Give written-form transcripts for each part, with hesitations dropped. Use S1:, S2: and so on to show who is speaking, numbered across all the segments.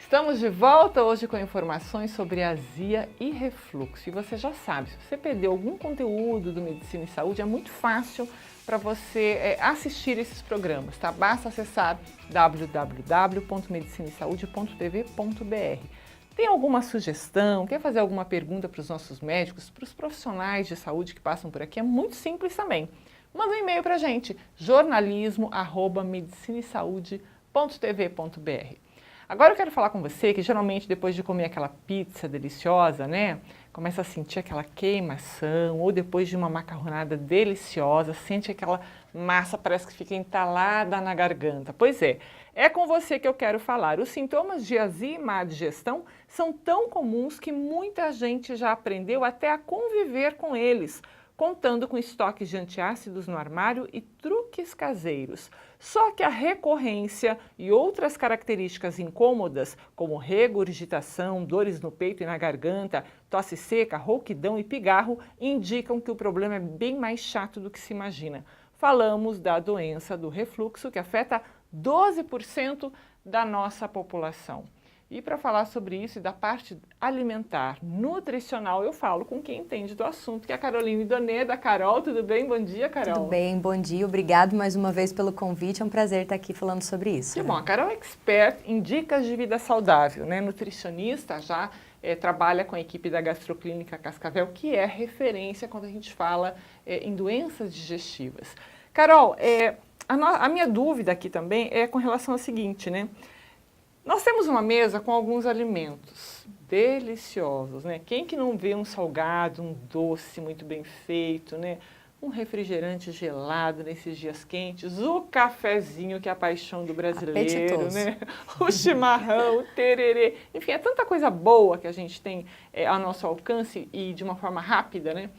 S1: Estamos de volta hoje com informações sobre azia e refluxo. E você já sabe, se você perdeu algum conteúdo do Medicina e Saúde, é muito fácil para você assistir esses programas, tá? Basta acessar www.medicinesaude.tv.br. Tem alguma sugestão, quer fazer alguma pergunta para os nossos médicos, para os profissionais de saúde que passam por aqui? É muito simples também. Manda um e-mail para a gente, jornalismo@medicinesaude.tv.br. Agora eu quero falar com você que geralmente depois de comer aquela pizza deliciosa, né, começa a sentir aquela queimação, ou depois de uma macarronada deliciosa, sente aquela massa, parece que fica entalada na garganta. Pois é com você que eu quero falar. Os sintomas de azia e má digestão são tão comuns que muita gente já aprendeu até a conviver com eles, contando com estoques de antiácidos no armário e truques caseiros. Só que a recorrência e outras características incômodas, como regurgitação, dores no peito e na garganta, tosse seca, rouquidão e pigarro, indicam que o problema é bem mais chato do que se imagina. Falamos da doença do refluxo, que afeta 12% da nossa população. E para falar sobre isso e da parte alimentar, nutricional, eu falo com quem entende do assunto, que é a Caroline Doneda. Carol, tudo bem? Bom dia, Carol.
S2: Tudo bem, bom dia. Obrigado mais uma vez pelo convite. É um prazer estar aqui falando sobre isso.
S1: Que bom, a Carol é expert em dicas de vida saudável, né? Nutricionista, já trabalha com a equipe da Gastroclínica Cascavel, que é referência quando a gente fala em doenças digestivas. Carol, a minha dúvida aqui também é com relação ao seguinte, né? Nós temos uma mesa com alguns alimentos deliciosos, né? Quem que não vê um salgado, um doce muito bem feito, né? Um refrigerante gelado nesses dias quentes, o cafezinho que é a paixão do brasileiro, né? O chimarrão, o tererê, enfim, é tanta coisa boa que a gente tem ao nosso alcance e de uma forma rápida, né?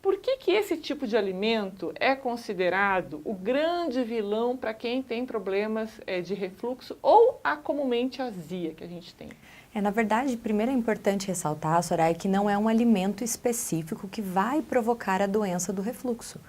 S1: Por que esse tipo de alimento é considerado o grande vilão para quem tem problemas de refluxo ou a comumente azia que a gente tem?
S2: Na verdade, primeiro é importante ressaltar, Soraya, que não é um alimento específico que vai provocar a doença do refluxo.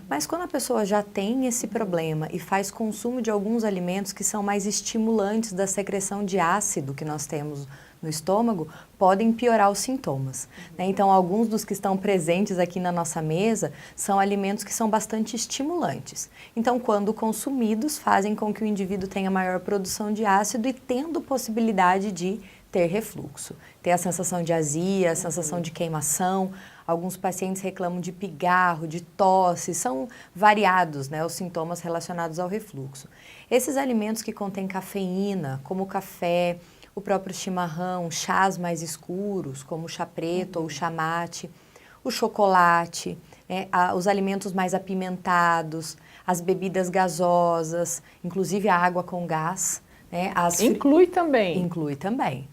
S2: Mas quando a pessoa já tem esse problema e faz consumo de alguns alimentos que são mais estimulantes da secreção de ácido que nós temos no estômago, podem piorar os sintomas. Então, alguns dos que estão presentes aqui na nossa mesa são alimentos que são bastante estimulantes. Então, quando consumidos, fazem com que o indivíduo tenha maior produção de ácido e tendo possibilidade de ter refluxo. Ter a sensação de azia, a sensação de queimação. Alguns pacientes reclamam de pigarro, de tosse, são variados, né, os sintomas relacionados ao refluxo. Esses alimentos que contêm cafeína, como o café, o próprio chimarrão, chás mais escuros, como o chá preto ou o chá mate, o chocolate, os alimentos mais apimentados, as bebidas gasosas, inclusive a água com gás.
S1: Inclui também?
S2: Inclui também.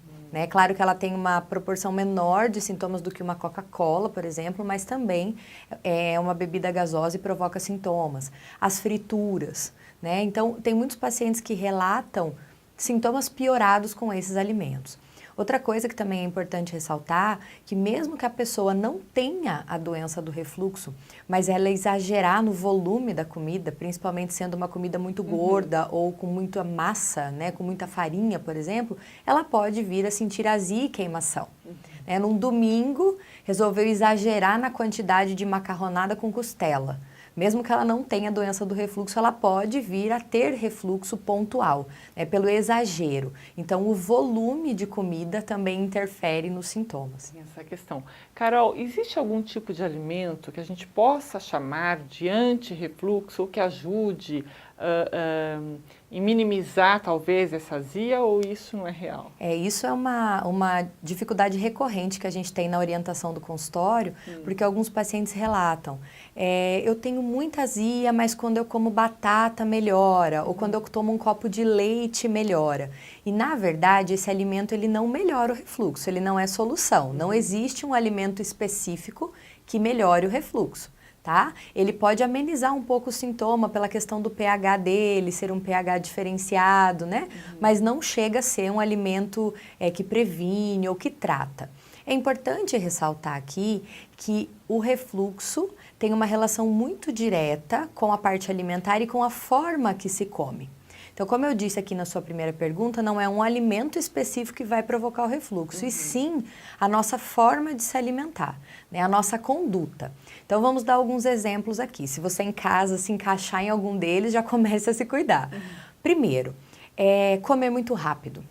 S2: Claro que ela tem uma proporção menor de sintomas do que uma Coca-Cola, por exemplo, mas também é uma bebida gasosa e provoca sintomas. As frituras, né? Então, tem muitos pacientes que relatam sintomas piorados com esses alimentos. Outra coisa que também é importante ressaltar, que mesmo que a pessoa não tenha a doença do refluxo, mas ela exagerar no volume da comida, principalmente sendo uma comida muito gorda ou com muita massa, né, com muita farinha, por exemplo, ela pode vir a sentir azia e queimação. Num domingo, resolveu exagerar na quantidade de macarronada com costela. Mesmo que ela não tenha doença do refluxo, ela pode vir a ter refluxo pontual, pelo exagero. Então, o volume de comida também interfere nos sintomas.
S1: Essa questão. Carol, existe algum tipo de alimento que a gente possa chamar de anti-refluxo ou que ajude em minimizar, talvez, essa azia, ou isso não é real?
S2: Isso é uma dificuldade recorrente que a gente tem na orientação do consultório, porque alguns pacientes relatam, eu tenho muita azia, mas quando eu como batata melhora, ou quando eu tomo um copo de leite melhora. E, na verdade, esse alimento ele não melhora o refluxo, ele não é solução. Não existe um alimento específico que melhore o refluxo. Tá? Ele pode amenizar um pouco o sintoma pela questão do pH dele, ser um pH diferenciado, né? Mas não chega a ser um alimento que previne ou que trata. É importante ressaltar aqui que o refluxo tem uma relação muito direta com a parte alimentar e com a forma que se come. Então, como eu disse aqui na sua primeira pergunta, não é um alimento específico que vai provocar o refluxo, e sim a nossa forma de se alimentar, né? A nossa conduta. Então, vamos dar alguns exemplos aqui. Se você em casa se encaixar em algum deles, já comece a se cuidar. Primeiro, comer muito rápido.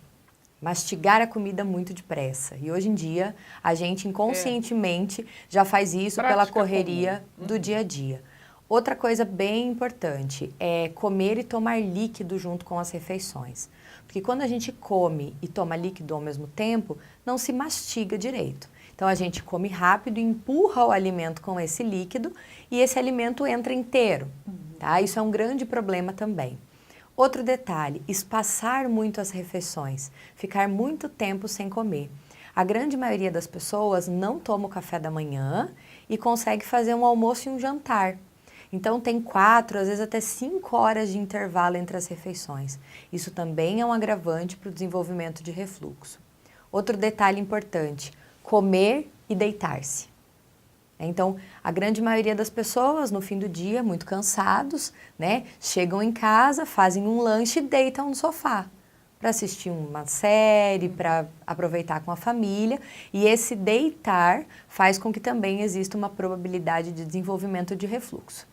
S2: Mastigar a comida muito depressa. E hoje em dia, a gente inconscientemente já faz isso pela correria do dia a dia. Outra coisa bem importante é comer e tomar líquido junto com as refeições. Porque quando a gente come e toma líquido ao mesmo tempo, não se mastiga direito. Então, a gente come rápido, empurra o alimento com esse líquido e esse alimento entra inteiro. Tá? Isso é um grande problema também. Outro detalhe, espaçar muito as refeições, ficar muito tempo sem comer. A grande maioria das pessoas não toma o café da manhã e consegue fazer um almoço e um jantar. Então tem 4, às vezes até 5 horas de intervalo entre as refeições. Isso também é um agravante para o desenvolvimento de refluxo. Outro detalhe importante, comer e deitar-se. Então, a grande maioria das pessoas, no fim do dia, muito cansados, né, chegam em casa, fazem um lanche e deitam no sofá para assistir uma série, para aproveitar com a família. E esse deitar faz com que também exista uma probabilidade de desenvolvimento de refluxo.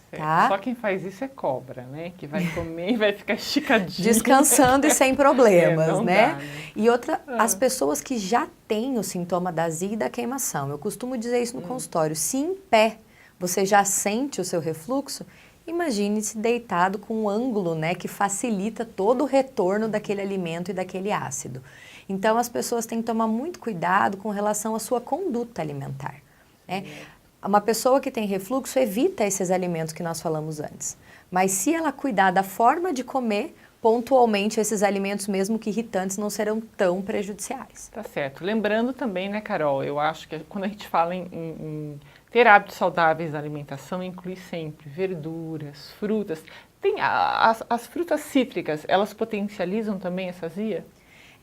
S2: Tá?
S1: Só quem faz isso é cobra, né? Que vai comer e vai ficar esticadinho.
S2: Descansando e sem problemas, né?
S1: Dá, né?
S2: E outra, as pessoas que já têm o sintoma da azia e da queimação, eu costumo dizer isso no consultório, se em pé você já sente o seu refluxo, imagine-se deitado com um ângulo, né, que facilita todo o retorno daquele alimento e daquele ácido. Então, as pessoas têm que tomar muito cuidado com relação à sua conduta alimentar, né? Uma pessoa que tem refluxo evita esses alimentos que nós falamos antes. Mas se ela cuidar da forma de comer, pontualmente esses alimentos, mesmo que irritantes, não serão tão prejudiciais.
S1: Tá certo. Lembrando também, né, Carol, eu acho que quando a gente fala em ter hábitos saudáveis na alimentação, inclui sempre verduras, frutas. Tem as frutas cítricas, elas potencializam também essa azia?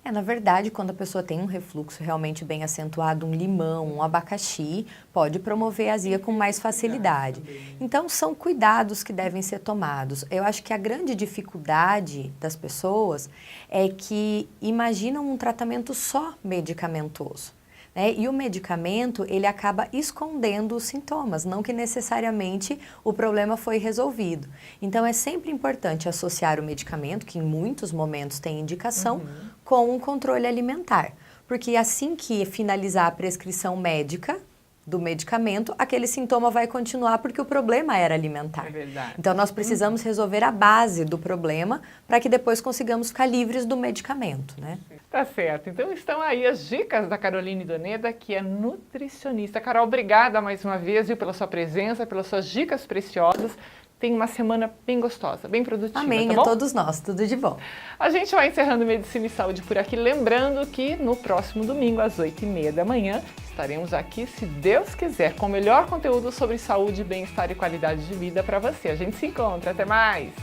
S2: Na verdade, quando a pessoa tem um refluxo realmente bem acentuado, um limão, um abacaxi, pode promover a azia com mais facilidade. Então, são cuidados que devem ser tomados. Eu acho que a grande dificuldade das pessoas é que imaginam um tratamento só medicamentoso, né? E o medicamento, ele acaba escondendo os sintomas, não que necessariamente o problema foi resolvido. Então, é sempre importante associar o medicamento, que em muitos momentos tem indicação, com um controle alimentar. Porque assim que finalizar a prescrição médica do medicamento, aquele sintoma vai continuar porque o problema era alimentar.
S1: É verdade.
S2: Então, nós precisamos resolver a base do problema para que depois consigamos ficar livres do medicamento, né?
S1: Tá certo. Então estão aí as dicas da Caroline Doneda, que é nutricionista. Carol, obrigada mais uma vez, viu, pela sua presença, pelas suas dicas preciosas. Tenha uma semana bem gostosa, bem produtiva.
S2: Amém,
S1: tá bom?
S2: A todos nós, tudo de bom.
S1: A gente vai encerrando Medicina e Saúde por aqui, lembrando que no próximo domingo, às 8h30 da manhã, estaremos aqui, se Deus quiser, com o melhor conteúdo sobre saúde, bem-estar e qualidade de vida para você. A gente se encontra, até mais!